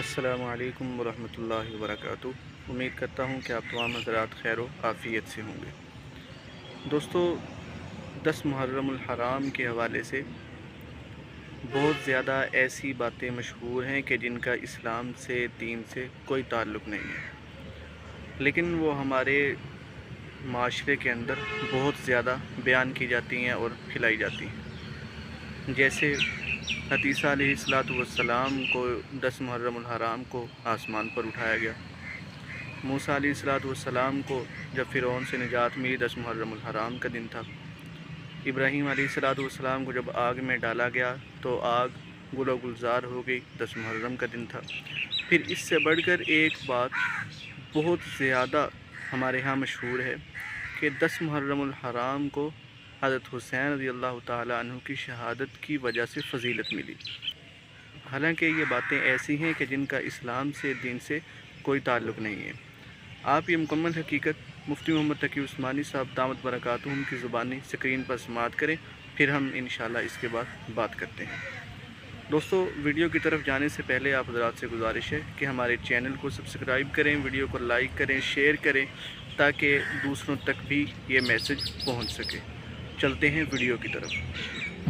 السلام علیکم ورحمۃ اللہ وبرکاتہ۔ امید کرتا ہوں کہ آپ تمام حضرات خیر و عافیت سے ہوں گے۔ دوستو، 10 محرم الحرام کے حوالے سے بہت زیادہ ایسی باتیں مشہور ہیں کہ جن کا اسلام سے، دین سے کوئی تعلق نہیں ہے، لیکن وہ ہمارے معاشرے کے اندر بہت زیادہ بیان کی جاتی ہیں اور پھیلائی جاتی ہیں۔ جیسے عیسیٰ علیہ السلام کو 10 محرم الحرام کو آسمان پر اٹھایا گیا، موسیٰ علیہ السلام کو جب فرعون سے نجات ملی 10 محرم الحرام کا دن تھا، ابراہیم علیہ السلام کو جب آگ میں ڈالا گیا تو آگ گل و گلزار ہو گئی، 10 محرم کا دن تھا۔ پھر اس سے بڑھ کر ایک بات بہت زیادہ ہمارے ہاں مشہور ہے کہ 10 محرم الحرام کو حضرت حسین رضی اللہ تعالیٰ عنہ کی شہادت کی وجہ سے فضیلت ملی۔ حالانکہ یہ باتیں ایسی ہیں کہ جن کا اسلام سے، دین سے کوئی تعلق نہیں ہے۔ آپ یہ مکمل حقیقت مفتی محمد تقی عثمانی صاحب دامت برکاتہم کی زبانی اسکرین پر سماعت کریں، پھر ہم انشاءاللہ اس کے بعد بات کرتے ہیں۔ دوستو، ویڈیو کی طرف جانے سے پہلے آپ حضرات سے گزارش ہے کہ ہمارے چینل کو سبسکرائب کریں، ویڈیو کو لائک کریں، شیئر کریں، تاکہ دوسروں تک بھی یہ میسج پہنچ سکے۔ چلتے ہیں ویڈیو کی طرف۔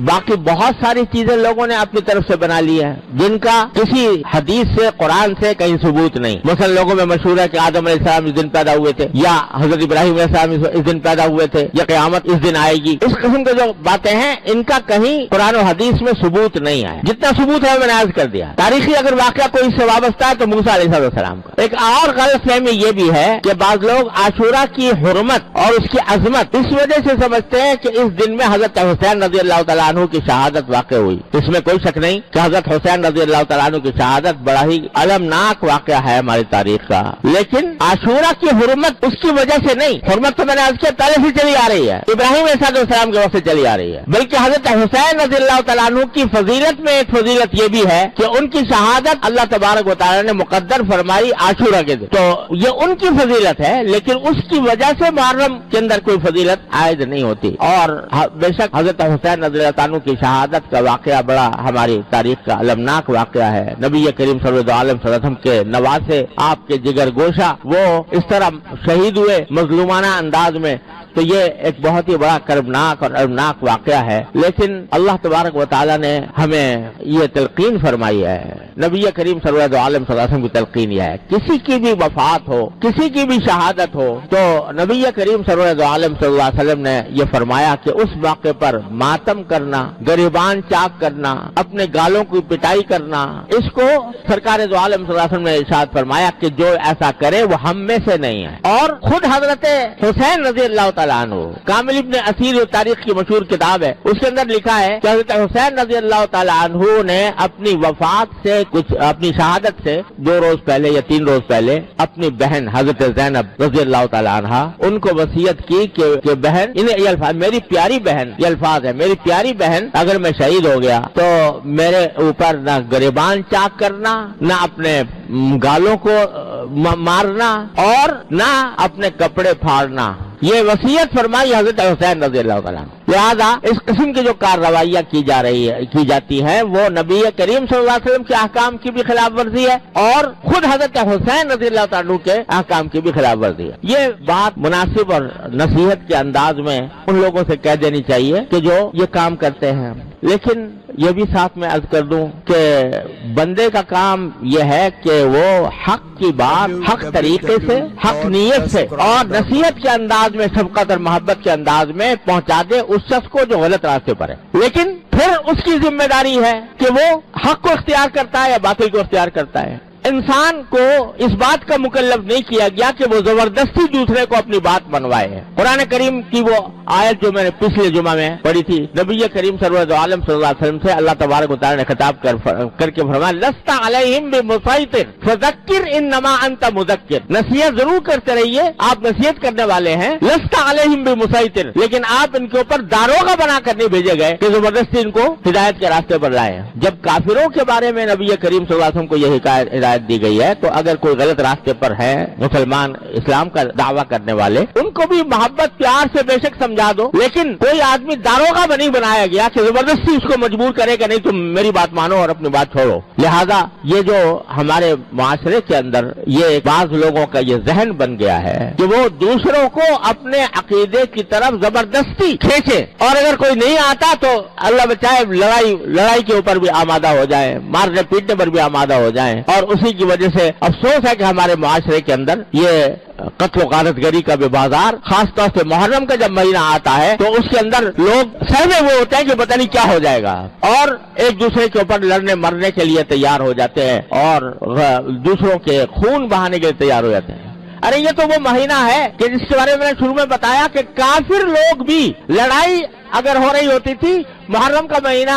باقی بہت ساری چیزیں لوگوں نے اپنی طرف سے بنا لی ہے جن کا کسی حدیث سے، قرآن سے کہیں ثبوت نہیں۔ مثلا لوگوں میں مشہور ہے کہ آدم علیہ السلام اس دن پیدا ہوئے تھے، یا حضرت ابراہیم علیہ السلام اس دن پیدا ہوئے تھے، یا قیامت اس دن آئے گی۔ اس قسم کے جو باتیں ہیں ان کا کہیں قرآن و حدیث میں ثبوت نہیں آیا۔ جتنا ثبوت ہے میں نے عرض کر دیا۔ تاریخی اگر واقعہ کوئی اس سے وابستہ ہے تو موسیٰ علیہ السلام کا۔ ایک اور غلط فہمی یہ بھی ہے کہ بعض لوگ عاشورہ کی حرمت اور اس کی عظمت اس وجہ سے سمجھتے ہیں کہ اس دن میں حضرت حسین رضی اللہ تعالیٰ عنہ کی شہادت واقع ہوئی۔ اس میں کوئی شک نہیں کہ حضرت حسین رضی اللہ تعالیٰ عنہ کی شہادت بڑا ہی المناک واقعہ ہے ہماری تاریخ کا، لیکن عاشورہ کی حرمت اس کی وجہ سے نہیں۔ حرمت تو میں نے عرض کیا پہلے سے چلی آ رہی ہے، ابراہیم علیہ السلام کے وقت سے چلی آ رہی ہے، بلکہ حضرت حسین رضی اللہ تعالیٰ عنہ کی فضیلت میں ایک فضیلت یہ بھی ہے کہ ان کی شہادت اللہ تبارک و تعالیٰ نے مقدر فرمائی عاشورہ کے دن، تو یہ ان کی فضیلت ہے، لیکن اس کی وجہ سے محرم کے اندر کوئی فضیلت عائد نہیں ہوتی۔ اور بے شک حضرت حسین رضی اللہ عنہ کی شہادت کا واقعہ بڑا ہماری تاریخ کا المناک واقعہ ہے۔ نبی کریم صلی اللہ علیہ وسلم کے نواسے، آپ کے جگر گوشہ، وہ اس طرح شہید ہوئے مظلومانہ انداز میں، تو یہ ایک بہت ہی بڑا کربناک اور المناک واقعہ ہے۔ لیکن اللہ تبارک و تعالیٰ نے ہمیں یہ تلقین فرمائی ہے، نبی کریم صلی اللہ علیہ وسلم کی تلقین یہ ہے، کسی کی بھی وفات ہو، کسی کی بھی شہادت ہو، تو نبی کریم صلی اللہ علیہ وسلم نے یہ فرمایا کہ اس موقع پر ماتم کرنا، گریبان چاک کرنا، اپنے گالوں کی پٹائی کرنا، اس کو سرکار دو عالم صلی اللہ علیہ وسلم نے ارشاد فرمایا کہ جو ایسا کرے وہ ہم میں سے نہیں ہے۔ اور خود حضرت حسین رضی اللہ تعالیٰ عنہ، کامل ابن اسیر تاریخ کی مشہور کتاب ہے، اس کے اندر لکھا ہے کہ حضرت حسین رضی اللہ تعالیٰ عنہ نے اپنی وفات سے اپنی شہادت سے 2 روز پہلے یا 3 روز پہلے اپنی بہن حضرت زینب رضی اللہ تعالیٰ عنہ ان کو وصیت کی کہ بہن، انہیں یہ الفاظ، میری پیاری بہن، یہ الفاظ ہے، میری پیاری بہن اگر میں شہید ہو گیا تو میرے اوپر نہ گریبان چاک کرنا، نہ اپنے گالوں کو مارنا، اور نہ اپنے کپڑے پھاڑنا۔ یہ وصیت فرمائی حضرت حسین رضی اللہ تعالیٰ عنہ۔ لہذا اس قسم کی جو کارروائیاں کی جاتی ہیں وہ نبی کریم صلی اللہ علیہ وسلم کے احکام کی بھی خلاف ورزی ہے، اور خود حضرت حسین رضی اللہ تعالیٰ عنہ کے احکام کی بھی خلاف ورزی ہے۔ یہ بات مناسب اور نصیحت کے انداز میں ان لوگوں سے کہہ دینی چاہیے کہ جو یہ کام کرتے ہیں۔ لیکن یہ بھی ساتھ میں عرض کر دوں کہ بندے کا کام یہ ہے کہ وہ حق کی بات حق طریقے سے، حق نیت سے اور نصیحت کے انداز میں، شفقت اور محبت کے انداز میں پہنچا دے اس شخص کو جو غلط راستے پر ہے۔ لیکن پھر اس کی ذمہ داری ہے کہ وہ حق کو اختیار کرتا ہے یا باطل کو اختیار کرتا ہے۔ انسان کو اس بات کا مکلف نہیں کیا گیا کہ وہ زبردستی دوسرے کو اپنی بات منوائے۔ قرآن کریم کی وہ آیت جو میں نے پچھلے جمعہ میں پڑھی تھی، نبی کریم صلی اللہ علیہ وسلم سے اللہ تبارک و تعالی نے خطاب کر کے فرمایا، لست علیہم بمسیطر فذکر انما انت مذکر، نصیحت ضرور کرتے رہیے، آپ نصیحت کرنے والے ہیں، لست علیہم بمسیطر، لیکن آپ ان کے اوپر داروغہ بنا کر نہیں بھیجے گئے کہ زبردستی ان کو ہدایت کے راستے پر لائیں۔ جب کافروں کے بارے میں نبی کریم صلی اللہ علیہ وسلم کو یہ ہدایت ہدایت دی گئی ہے، تو اگر کوئی غلط راستے پر ہے مسلمان اسلام کا دعویٰ کرنے والے، ان کو بھی محبت پیار سے بے شک سمجھا دو، لیکن کوئی آدمی داروغہ نہیں بنایا گیا کہ زبردستی اس کو مجبور کرے کہ نہیں تم میری بات مانو اور اپنی بات چھوڑو۔ لہذا یہ جو ہمارے معاشرے کے اندر یہ بعض لوگوں کا یہ ذہن بن گیا ہے کہ وہ دوسروں کو اپنے عقیدے کی طرف زبردستی کھینچے، اور اگر کوئی نہیں آتا تو اللہ بچائے لڑائی کے اوپر بھی آمادہ ہو جائے، مارنے پیٹنے پر بھی آمادہ ہو جائیں، اور اسی کی وجہ سے افسوس ہے کہ ہمارے معاشرے کے اندر یہ قتل و غارت گری کا بھی بازار، خاص طور سے محرم کا جب مہینہ آتا ہے تو اس کے اندر لوگ سہمے ہوئے ہوتے ہیں کہ پتہ نہیں کیا ہو جائے گا، اور ایک دوسرے کے اوپر لڑنے مرنے کے لیے تیار ہو جاتے ہیں اور دوسروں کے خون بہانے کے لیے تیار ہو جاتے ہیں۔ ارے یہ تو وہ مہینہ ہے کہ جس کے بارے میں نے شروع میں بتایا کہ کافر لوگ بھی، لڑائی اگر ہو رہی ہوتی تھی محرم کا مہینہ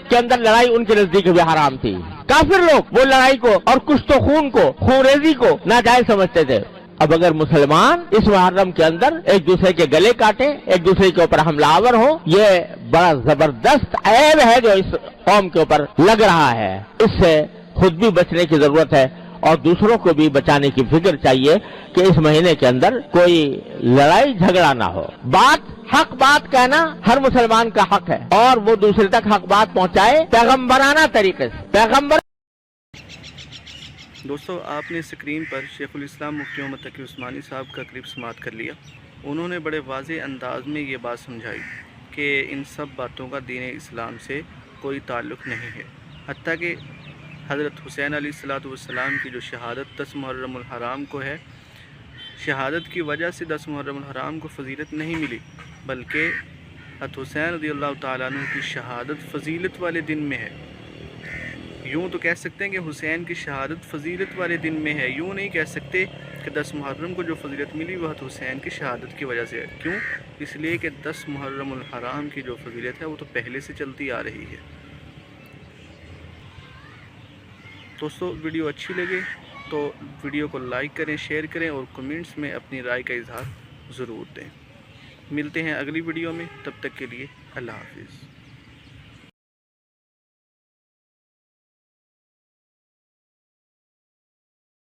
کے اندر، لڑائی ان کے نزدیک بھی حرام تھی۔ کافر لوگ وہ لڑائی کو اور کشت و خون کو، خون ریزی کو ناجائز سمجھتے تھے۔ اب اگر مسلمان اس محرم کے اندر ایک دوسرے کے گلے کاٹے، ایک دوسرے کے اوپر حملہ آور ہو، یہ بڑا زبردست عیب ہے جو اس قوم کے اوپر لگ رہا ہے۔ اس سے خود بھی بچنے کی ضرورت ہے اور دوسروں کو بھی بچانے کی فکر چاہیے کہ اس مہینے کے اندر کوئی لڑائی جھگڑا نہ ہو۔ حق بات کہنا ہر مسلمان کا حق ہے، اور وہ دوسرے تک حق بات پہنچائے پیغمبرانہ طریقے سے۔ پیغمبر دوستو، آپ نے اسکرین پر شیخ الاسلام مفتی محمد تقی عثمانی صاحب کا کلپ سماعت کر لیا۔ انہوں نے بڑے واضح انداز میں یہ بات سمجھائی کہ ان سب باتوں کا دین اسلام سے کوئی تعلق نہیں ہے، حتیٰ کہ حضرت حسین علیہ السلام کی جو شہادت 10 محرم الحرام کو ہے، شہادت کی وجہ سے 10 محرم الحرام کو فضیلت نہیں ملی، بلکہ حضرت حسین رضی اللہ تعالیٰ عنہ کی شہادت فضیلت والے دن میں ہے۔ یوں تو کہہ سکتے ہیں کہ حسین کی شہادت فضیلت والے دن میں ہے، یوں نہیں کہہ سکتے کہ 10 محرم کو جو فضیلت ملی وہ حضرت حسین کی شہادت کی وجہ سے ہے۔ کیوں؟ اس لیے کہ 10 محرم الحرام کی جو فضیلت ہے وہ تو پہلے سے چلتی آ رہی ہے۔ دوستو، ویڈیو اچھی لگے تو ویڈیو کو لائک کریں، شیئر کریں اور کمنٹس میں اپنی رائے کا اظہار ضرور دیں۔ ملتے ہیں اگلی ویڈیو میں، تب تک کے لیے اللہ حافظ۔